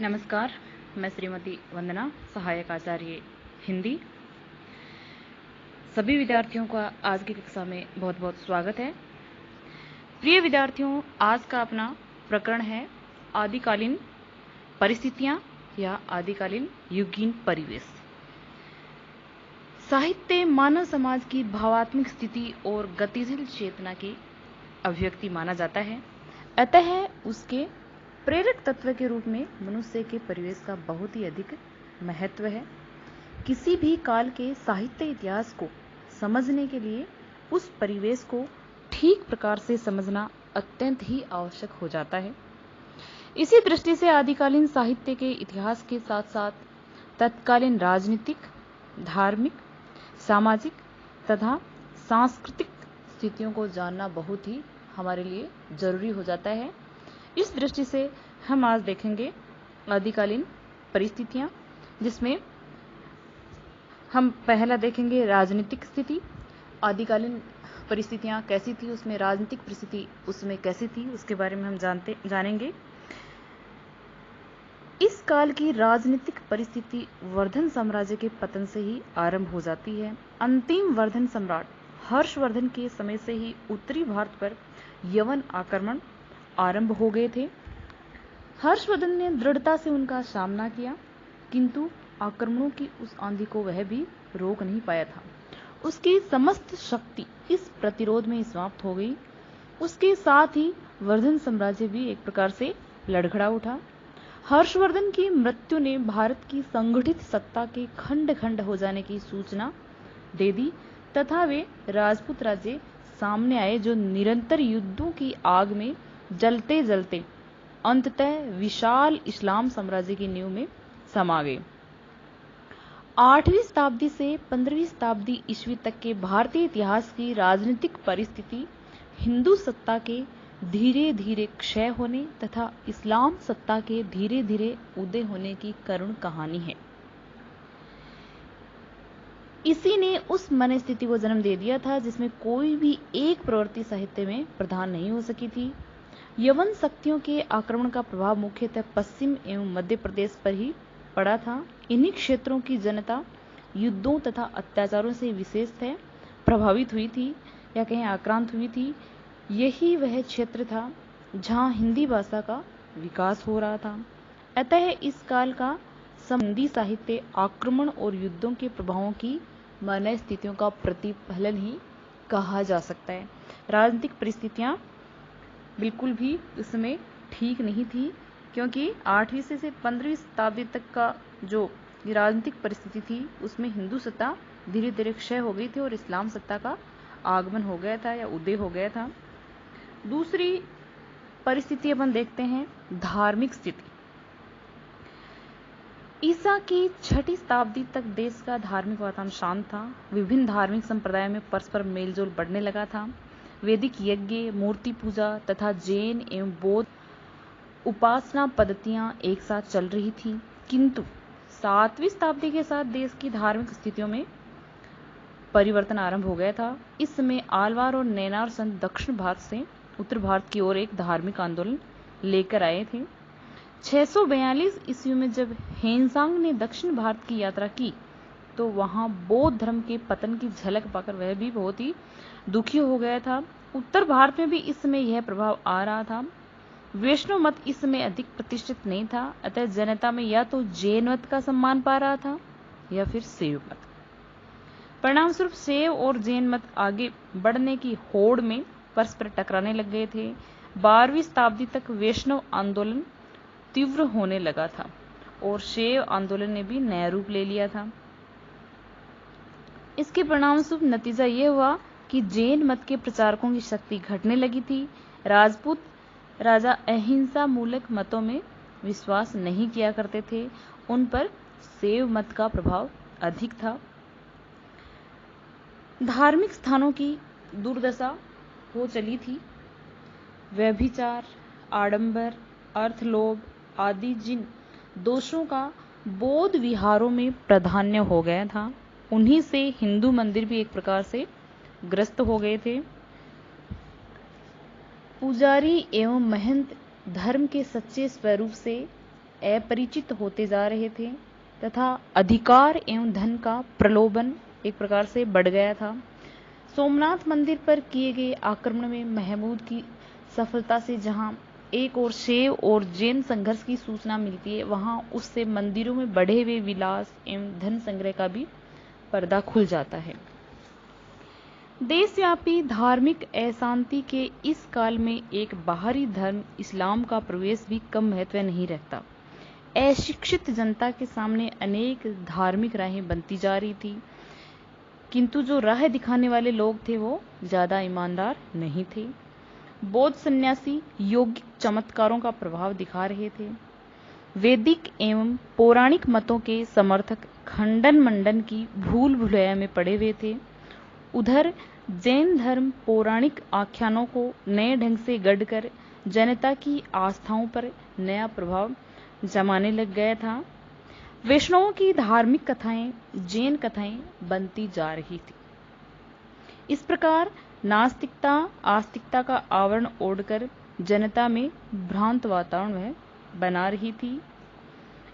नमस्कार, मैं श्रीमती वंदना, सहायक आचार्य हिंदी। सभी विद्यार्थियों का आज की कक्षा में बहुत बहुत स्वागत है। प्रिय विद्यार्थियों, आज का अपना प्रकरण है आदिकालीन परिस्थितियां या आदिकालीन युगीन परिवेश। साहित्य मानव समाज की भावात्मक स्थिति और गतिशील चेतना की अभिव्यक्ति माना जाता है, अतः उसके प्रेरक तत्व के रूप में मनुष्य के परिवेश का बहुत ही अधिक महत्व है। किसी भी काल के साहित्य इतिहास को समझने के लिए उस परिवेश को ठीक प्रकार से समझना अत्यंत ही आवश्यक हो जाता है। इसी दृष्टि से आदिकालीन साहित्य के इतिहास के साथ साथ तत्कालीन राजनीतिक, धार्मिक, सामाजिक तथा सांस्कृतिक स्थितियों को जानना बहुत ही हमारे लिए जरूरी हो जाता है। इस दृष्टि से हम आज देखेंगे आदिकालीन परिस्थितियां, जिसमें हम पहला देखेंगे राजनीतिक स्थिति। आदिकालीन परिस्थितियां कैसी थी, उसमें राजनीतिक परिस्थिति उसमें कैसी थी, उसके बारे में हम जानेंगे। इस काल की राजनीतिक परिस्थिति वर्धन साम्राज्य के पतन से ही आरंभ हो जाती है। अंतिम वर्धन सम्राट हर्षवर्धन के समय से ही उत्तरी भारत पर यवन आक्रमण आरंभ हो गए थे। हर्षवर्धन ने दृढ़ता से उनका सामना किया, किंतु आक्रमणों की उस आंधी को वह भी रोक नहीं पाया था। उसकी समस्त शक्ति इस प्रतिरोध में समाप्त हो गई। उसके साथ ही वर्धन साम्राज्य भी एक प्रकार से लड़खड़ा उठा। हर्षवर्धन की मृत्यु ने भारत की संगठित सत्ता के खंड खंड हो जाने की सूचना दे दी तथा वे राजपूत राज्य सामने आए, जो निरंतर युद्धों की आग में जलते जलते अंततः विशाल इस्लाम साम्राज्य की नींव में समा गए। 8वीं शताब्दी से 15वीं शताब्दी ईस्वी तक के भारतीय इतिहास की राजनीतिक परिस्थिति हिंदू सत्ता के धीरे धीरे क्षय होने तथा इस्लाम सत्ता के धीरे धीरे उदय होने की करुण कहानी है। इसी ने उस मनस्थिति को जन्म दे दिया था जिसमें कोई भी एक प्रवृत्ति साहित्य में प्रधान नहीं हो सकी थी। यवन शक्तियों के आक्रमण का प्रभाव मुख्यतः पश्चिम एवं मध्य प्रदेश पर ही पड़ा था। इन्हीं क्षेत्रों की जनता युद्धों तथा अत्याचारों से विशेषतः प्रभावित हुई थी या कहीं आक्रांत हुई थी। यही वह क्षेत्र था जहां हिंदी भाषा का विकास हो रहा था। अतः इस काल का हिंदी साहित्य आक्रमण और युद्धों के प्रभावों की मनस्थितियों का प्रतिफलन ही कहा जा सकता है। राजनीतिक परिस्थितियां बिल्कुल भी उसमें ठीक नहीं थी, क्योंकि 8वीं से 15वीं शताब्दी तक का जो राजनीतिक परिस्थिति थी उसमें हिंदू सत्ता धीरे धीरे क्षय हो गई थी और इस्लाम सत्ता का आगमन हो गया था या उदय हो गया था। दूसरी परिस्थिति अपन देखते हैं धार्मिक स्थिति। ईसा की 6वीं शताब्दी तक देश का धार्मिक वातावरण शांत था। विभिन्न धार्मिक संप्रदायों में परस्पर मेलजोल बढ़ने लगा था। वैदिक यज्ञ, मूर्ति पूजा तथा जैन एवं बौद्ध उपासना पद्धतियां एक साथ चल रही थी। किंतु 7वीं शताब्दी के साथ देश की धार्मिक स्थितियों में परिवर्तन आरंभ हो गया था। इस समय आलवार और नैनार संत दक्षिण भारत से उत्तर भारत की ओर एक धार्मिक आंदोलन लेकर आए थे। 642 ईस्वी में जब हेनसांग ने दक्षिण भारत की यात्रा की तो वहां बौद्ध धर्म के पतन की झलक पाकर वह भी बहुत ही दुखी हो गया था। उत्तर भारत में भी इस समय यह प्रभाव आ रहा था। वैष्णव मत इस समय अधिक प्रतिष्ठित नहीं था, अतः जनता में या तो जैन मत का सम्मान पा रहा था या फिर शैव मत। परिणाम स्वरूप शैव और जैन मत आगे बढ़ने की होड़ में परस्पर टकराने लग गए थे। 12वीं शताब्दी तक वैष्णव आंदोलन तीव्र होने लगा था और शैव आंदोलन ने भी नया रूप ले लिया था। इसके परिणाम स्वरूप नतीजा यह हुआ कि जैन मत के प्रचारकों की शक्ति घटने लगी थी। राजपूत राजा अहिंसा मूलक मतों में विश्वास नहीं किया करते थे, उन पर शैव मत का प्रभाव अधिक था। धार्मिक स्थानों की दुर्दशा हो चली थी। व्यभिचार, आडंबर, अर्थलोभ आदि जिन दोषों का बौद्ध विहारों में प्राधान्य हो गया था, उन्हीं से हिंदू मंदिर भी एक प्रकार से ग्रस्त हो गए थे। पुजारी एवं महंत धर्म के सच्चे स्वरूप से अपरिचित होते जा रहे थे तथा अधिकार एवं धन का प्रलोभन एक प्रकार से बढ़ गया था। सोमनाथ मंदिर पर किए गए आक्रमण में महमूद की सफलता से जहां एक और शैव और जैन संघर्ष की सूचना मिलती है, वहां उससे मंदिरों में बढ़े हुए विलास एवं धन संग्रह का भी पर्दा खुल जाता है। देशव्यापी धार्मिक अशांति के इस काल में एक बाहरी धर्म इस्लाम का प्रवेश भी कम महत्व नहीं रखता। अशिक्षित जनता के सामने अनेक धार्मिक राहें बनती जा रही थी, किंतु जो राह दिखाने वाले लोग थे वो ज्यादा ईमानदार नहीं थे। बौद्ध सन्यासी यौगिक चमत्कारों का प्रभाव दिखा रहे थे। वैदिक एवं पौराणिक मतों के समर्थक खंडन मंडन की भूल भुलैया में पड़े हुए थे। उधर जैन धर्म पौराणिक आख्यानों को नए ढंग से गढ़कर जनता की आस्थाओं पर नया प्रभाव जमाने लग गया था। वैष्णवों की धार्मिक कथाएं जैन कथाएं बनती जा रही थी। इस प्रकार नास्तिकता आस्तिकता का आवरण ओढ़कर जनता में भ्रांत वातावरण वह बना रही थी।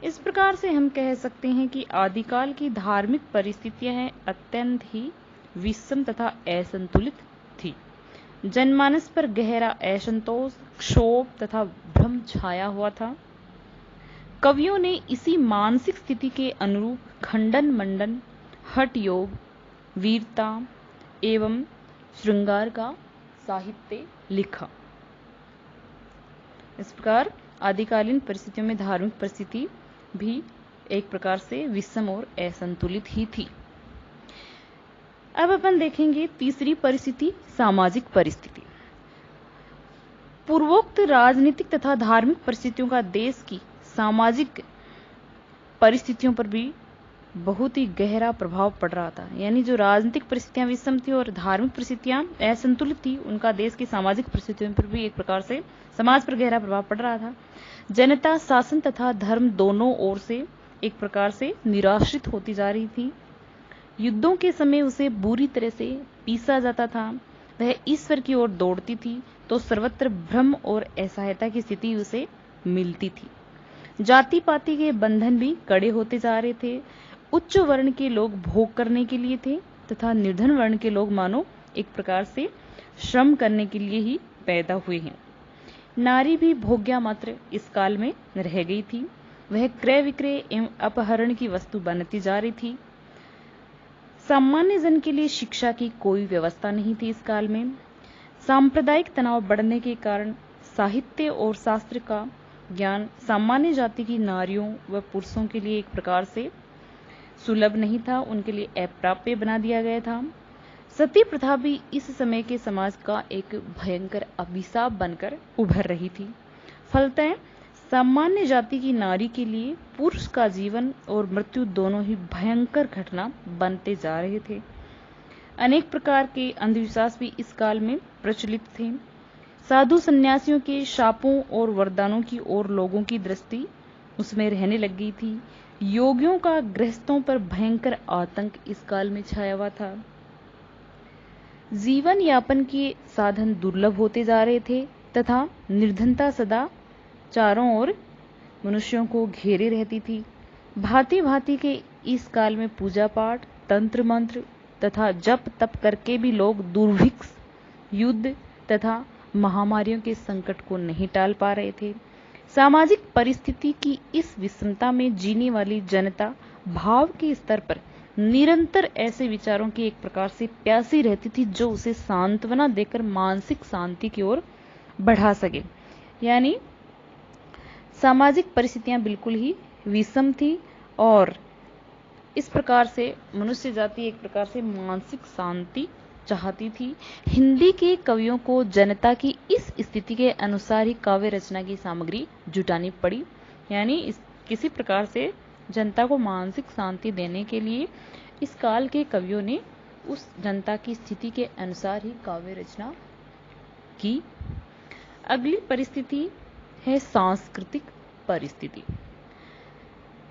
इस प्रकार से हम कह सकते हैं कि आदिकाल की धार्मिक परिस्थितियां हैं अत्यंत ही विषम तथा असंतुलित थी। जनमानस पर गहरा असंतोष, क्षोभ तथा भ्रम छाया हुआ था। कवियों ने इसी मानसिक स्थिति के अनुरूप खंडन मंडन, हठ योग, वीरता एवं श्रृंगार का साहित्य लिखा। इस प्रकार आदिकालीन परिस्थितियों में धार्मिक परिस्थिति भी एक प्रकार से विषम और असंतुलित ही थी। अब अपन देखेंगे तीसरी परिस्थिति, सामाजिक परिस्थिति। पूर्वोक्त राजनीतिक तथा धार्मिक परिस्थितियों का देश की सामाजिक परिस्थितियों पर भी बहुत ही गहरा प्रभाव पड़ रहा था। यानी जो राजनीतिक परिस्थितियां विषम थी और धार्मिक परिस्थितियां असंतुलित थी, उनका देश की सामाजिक परिस्थितियों पर भी एक प्रकार से समाज पर गहरा प्रभाव पड़ रहा था। जनता शासन तथा धर्म दोनों ओर से एक प्रकार से निराश्रित होती जा रही थी। युद्धों के समय उसे बुरी तरह से पीसा जाता था। वह ईश्वर की ओर दौड़ती थी तो सर्वत्र भ्रम और असहायता की स्थिति उसे मिलती थी। जाति पाति के बंधन भी कड़े होते जा रहे थे। उच्च वर्ण के लोग भोग करने के लिए थे तथा निर्धन वर्ण के लोग मानो एक प्रकार से श्रम करने के लिए ही पैदा हुए हैं। नारी भी भोग्या मात्र इस काल में रह गई थी। वह क्रय विक्रय एवं अपहरण की वस्तु बनती जा रही थी। सामान्य जन के लिए शिक्षा की कोई व्यवस्था नहीं थी इस काल में। सांप्रदायिक तनाव बढ़ने के कारण साहित्य और शास्त्र का ज्ञान सामान्य जाति की नारियों व पुरुषों के लिए एक प्रकार से सुलभ नहीं था, उनके लिए अप्राप्य बना दिया गया था। सती प्रथा भी इस समय के समाज का एक भयंकर अभिशाप बनकर उभर रही थी। फलतः सामान्य जाति की नारी के लिए पुरुष का जीवन और मृत्यु दोनों ही भयंकर घटना बनते जा रहे थे। अनेक प्रकार के अंधविश्वास भी इस काल में प्रचलित थे। साधु सन्यासियों के शापों और वरदानों की ओर लोगों की दृष्टि उसमें रहने लग गई थी। योगियों का गृहस्थों पर भयंकर आतंक इस काल में छाया हुआ था। जीवन यापन के साधन दुर्लभ होते जा रहे थे तथा निर्धनता सदा चारों ओर मनुष्यों को घेरे रहती थी। भांति भांति के इस काल में पूजा पाठ, तंत्र मंत्र तथा जप तप करके भी लोग दुर्भिक्ष, युद्ध तथा महामारियों के संकट को नहीं टाल पा रहे थे। सामाजिक परिस्थिति की इस विषमता में जीने वाली जनता भाव के स्तर पर निरंतर ऐसे विचारों की एक प्रकार से प्यासी रहती थी जो उसे सांत्वना देकर मानसिक शांति की ओर बढ़ा सके। यानी सामाजिक परिस्थितियां बिल्कुल ही विषम थी और इस प्रकार से मनुष्य जाति एक प्रकार से मानसिक शांति चाहती थी। हिंदी के कवियों को जनता की इस स्थिति के अनुसार ही काव्य रचना की सामग्री जुटानी पड़ी। यानी किसी प्रकार से जनता को मानसिक शांति देने के लिए इस काल के कवियों ने उस जनता की स्थिति के अनुसार ही काव्य रचना की। अगली परिस्थिति है सांस्कृतिक परिस्थिति।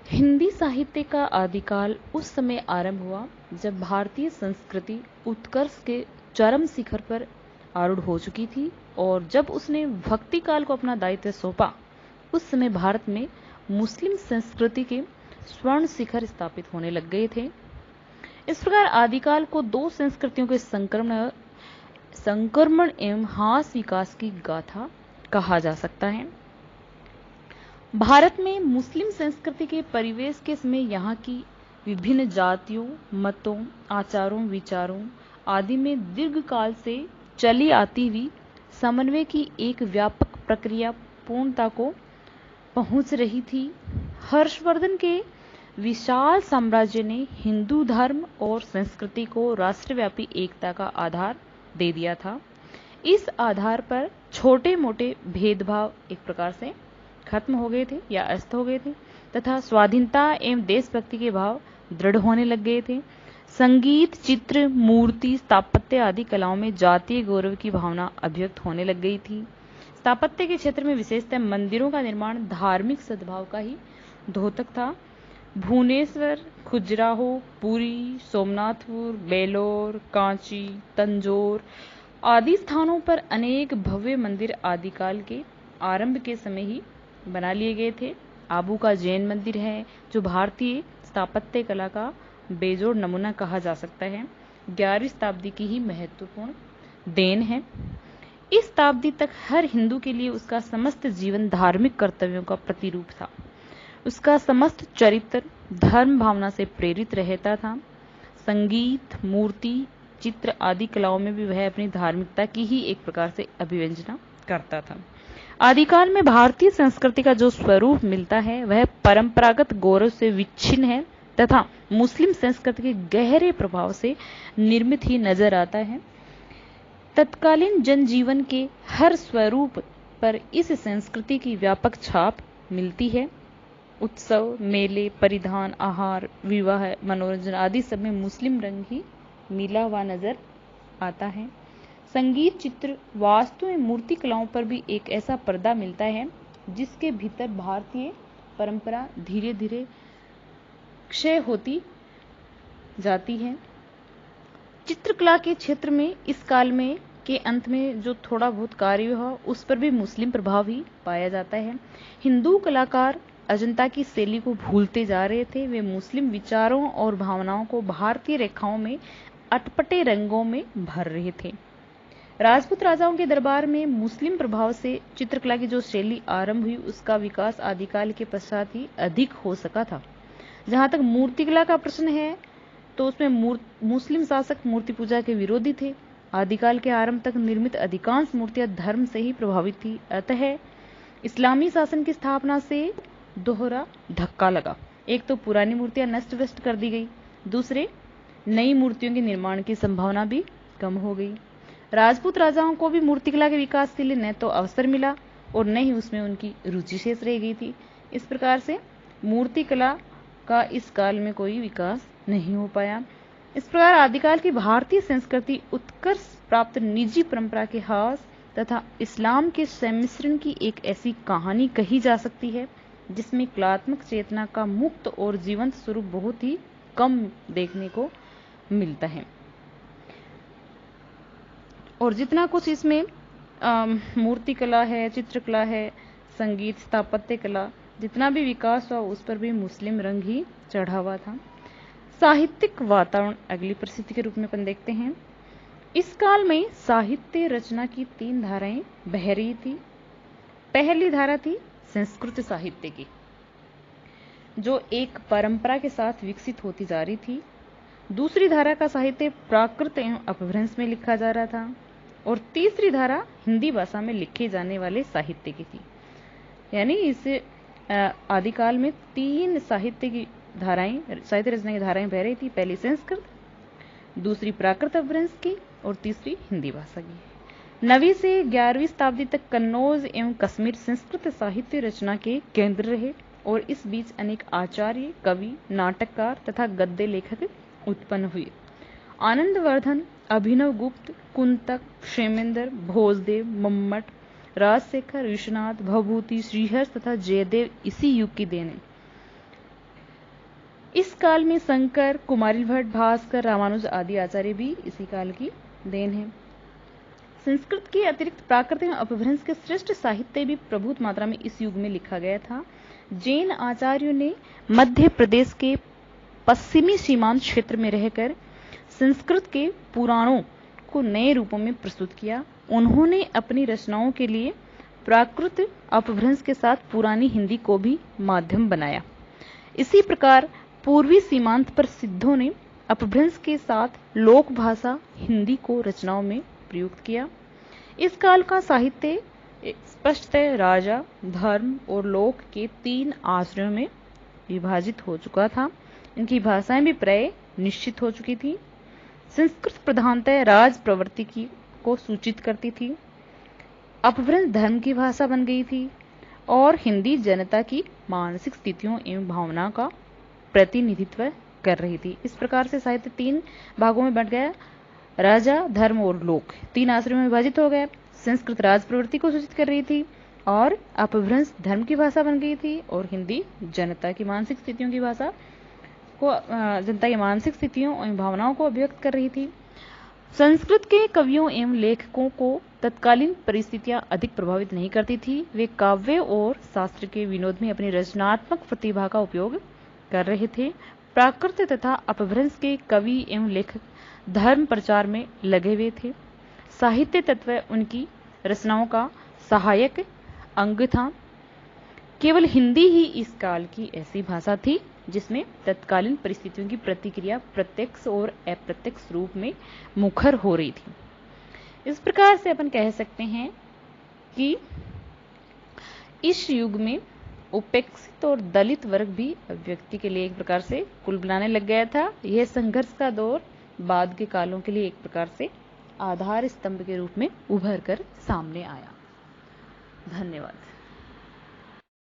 हिंदी साहित्य का आदिकाल उस समय आरंभ हुआ जब भारतीय संस्कृति उत्कर्ष के चरम शिखर पर आरूढ़ हो चुकी थी और जब उसने भक्ति काल को अपना दायित्व सौंपा, उस समय भारत में मुस्लिम संस्कृति के स्वर्ण शिखर स्थापित होने लग गए थे। इस प्रकार आदिकाल को दो संस्कृतियों के संक्रमण एवं हास विकास की गाथा कहा जा सकता है। भारत में मुस्लिम संस्कृति के परिवेश के समय यहाँ की विभिन्न जातियों, मतों, आचारों, विचारों आदि में दीर्घकाल से चली आती हुई समन्वय की एक व्यापक प्रक्रिया पूर्णता को पहुंच रही थी। हर्षवर्धन के विशाल साम्राज्य ने हिंदू धर्म और संस्कृति को राष्ट्रव्यापी एकता का आधार दे दिया था। इस आधार पर छोटे मोटे भेदभाव एक प्रकार से खत्म हो गए थे या अस्त हो गए थे तथा स्वाधीनता एवं देशभक्ति के भाव दृढ़ होने लग गए थे। संगीत, चित्र, मूर्ति, स्थापत्य आदि कलाओं में जातीय गौरव की भावना अभिव्यक्त होने लग गई थी। स्थापत्य के क्षेत्र में विशेषतः मंदिरों का निर्माण धार्मिक सद्भाव का ही द्योतक था। भुवनेश्वर, खजुराहो, पुरी, सोमनाथपुर, बेलोर, कांची, तंजौर आदि स्थानों पर अनेक भव्य मंदिर आदिकाल के आरंभ के समय ही बना लिए गए थे। आबू का जैन मंदिर है जो भारतीय स्थापत्य कला का बेजोड़ नमूना कहा जा सकता है। 11वीं शताब्दी की ही महत्वपूर्ण देन है। इस शताब्दी तक हर हिंदू के लिए उसका समस्त जीवन धार्मिक कर्तव्यों का प्रतिरूप था। उसका समस्त चरित्र धर्म भावना से प्रेरित रहता था। संगीत, मूर्ति, चित्र आदि कलाओं में भी वह अपनी धार्मिकता की ही एक प्रकार से अभिव्यंजना करता था। आदिकाल में भारतीय संस्कृति का जो स्वरूप मिलता है वह परंपरागत गौरव से विच्छिन्न है तथा मुस्लिम संस्कृति के गहरे प्रभाव से निर्मित ही नजर आता है। तत्कालीन जनजीवन के हर स्वरूप पर इस संस्कृति की व्यापक छाप मिलती है। उत्सव, मेले, परिधान, आहार, विवाह, मनोरंजन आदि सब में मुस्लिम रंग ही मिला हुआ नजर आता है। संगीत, चित्र, वास्तु एवं मूर्ति कलाओं पर भी एक ऐसा पर्दा मिलता है जिसके भीतर भारतीय परंपरा धीरे धीरे क्षय होती जाती है। चित्रकला के क्षेत्र में इस काल में के अंत में जो थोड़ा बहुत कार्य हुआ उस पर भी मुस्लिम प्रभाव ही पाया जाता है। हिंदू कलाकार अजंता की शैली को भूलते जा रहे थे। वे मुस्लिम विचारों और भावनाओं को भारतीय रेखाओं में अटपटे रंगों में भर रहे थे। राजपूत राजाओं के दरबार में मुस्लिम प्रभाव से चित्रकला की जो शैली आरंभ हुई उसका विकास आदिकाल के पश्चात ही अधिक हो सका था। जहां तक मूर्तिकला का प्रश्न है तो उसमें मुस्लिम शासक मूर्ति पूजा के विरोधी थे। आदिकाल के आरंभ तक निर्मित अधिकांश मूर्तियां धर्म से ही प्रभावित थी। अतः इस्लामी शासन की स्थापना से दोहरा धक्का लगा। एक तो पुरानी मूर्तियां नष्ट व्यस्त कर दी गई, दूसरे नई मूर्तियों के निर्माण की संभावना भी कम हो गई। राजपूत राजाओं को भी मूर्तिकला के विकास के लिए न तो अवसर मिला और न ही उसमें उनकी रुचि शेष रह गई थी। इस प्रकार से मूर्तिकला का इस काल में कोई विकास नहीं हो पाया। इस प्रकार आदिकाल की भारतीय संस्कृति उत्कर्ष प्राप्त निजी परंपरा के हास तथा इस्लाम के सम्मिश्रण की एक ऐसी कहानी कही जा सकती है जिसमें कलात्मक चेतना का मुक्त और जीवंत स्वरूप बहुत ही कम देखने को मिलता है। और जितना कुछ इसमें मूर्तिकला है, चित्रकला है, संगीत, स्थापत्य कला, जितना भी विकास हुआ उस पर भी मुस्लिम रंग ही चढ़ा हुआ था। साहित्यिक वातावरण अगली परिस्थिति के रूप में अपन देखते हैं। इस काल में साहित्य रचना की 3 धाराएं बह रही थी। पहली धारा थी संस्कृत साहित्य की, जो एक परंपरा के साथ विकसित होती जा रही थी। दूसरी धारा का साहित्य प्राकृत एवं अपभ्रंश में लिखा जा रहा था और तीसरी धारा हिंदी भाषा में लिखे जाने वाले साहित्य की थी। यानी इस आदिकाल में 3 साहित्य रचना की धाराएं बह रही थी। पहली संस्कृत, दूसरी प्राकृत अपभ्रंश की और तीसरी हिंदी भाषा की। 9वीं से 11वीं शताब्दी तक कन्नौज एवं कश्मीर संस्कृत साहित्य रचना के केंद्र रहे और इस बीच अनेक आचार्य, कवि, नाटककार तथा गद्य लेखक उत्पन्न हुए। आनंदवर्धन, अभिनव गुप्त, कुंतक, क्षेमेंद्र, भोजदेव, मम्मट, राजशेखर, विश्वनाथ, भवभूति, श्रीहर्ष तथा जयदेव इसी युग की देन है। इस काल में शंकर, कुमारिल भट्ट, भास्कर, रामानुज आदि आचार्य भी इसी काल की देन है। संस्कृत के अतिरिक्त प्राकृत एवं अपभ्रंश के श्रेष्ठ साहित्य भी प्रभुत मात्रा में इस युग में लिखा गया था। जैन आचार्यों ने मध्य प्रदेश के पश्चिमी सीमांत क्षेत्र में रहकर संस्कृत के पुराणों को नए रूपों में प्रस्तुत किया। उन्होंने अपनी रचनाओं के लिए प्राकृत अपभ्रंश के साथ पुरानी हिंदी को भी माध्यम बनाया। इसी प्रकार पूर्वी सीमांत पर सिद्धों ने अपभ्रंश के साथ लोक भाषा हिंदी को रचनाओं में प्रयुक्त किया। इस काल का साहित्य स्पष्टतः राजा, धर्म और लोक के 3 आश्रयों में विभाजित हो चुका था। इनकी भाषाएं भी प्राय निश्चित हो चुकी थी। संस्कृत प्रधानतः राज प्रवृत्ति को सूचित करती थी, अपभ्रंश धर्म की भाषा बन गई थी और हिंदी जनता की मानसिक स्थितियों एवं भावना का प्रतिनिधित्व कर रही थी। इस प्रकार से साहित्य 3 भागों में बंट गया। राजा, धर्म और लोक 3 आश्रयों में विभाजित हो गया। संस्कृत राज प्रवृत्ति को सूचित कर रही थी और अपभ्रंश धर्म की भाषा बन गई थी और हिंदी जनता की मानसिक स्थितियों की भाषा को जनता की मानसिक स्थितियों और भावनाओं को अभिव्यक्त कर रही थी। संस्कृत के कवियों एवं लेखकों को तत्कालीन परिस्थितियां अधिक प्रभावित नहीं करती थी। वे काव्य और शास्त्र के विनोद में अपनी रचनात्मक प्रतिभा का उपयोग कर रहे थे। प्राकृत तथा अपभ्रंश के कवि एवं लेखक धर्म प्रचार में लगे हुए थे। साहित्य तत्व उनकी रचनाओं का सहायक अंग था। केवल हिंदी ही इस काल की ऐसी भाषा थी जिसमें तत्कालीन परिस्थितियों की प्रतिक्रिया प्रत्यक्ष और अप्रत्यक्ष रूप में मुखर हो रही थी। इस प्रकार से अपन कह सकते हैं कि इस युग में उपेक्षित और दलित वर्ग भी अभिव्यक्ति के लिए एक प्रकार से कुल बनाने लग गया था। यह संघर्ष का दौर बाद के कालों के लिए एक प्रकार से आधार स्तंभ के रूप में उभर कर सामने आया। धन्यवाद।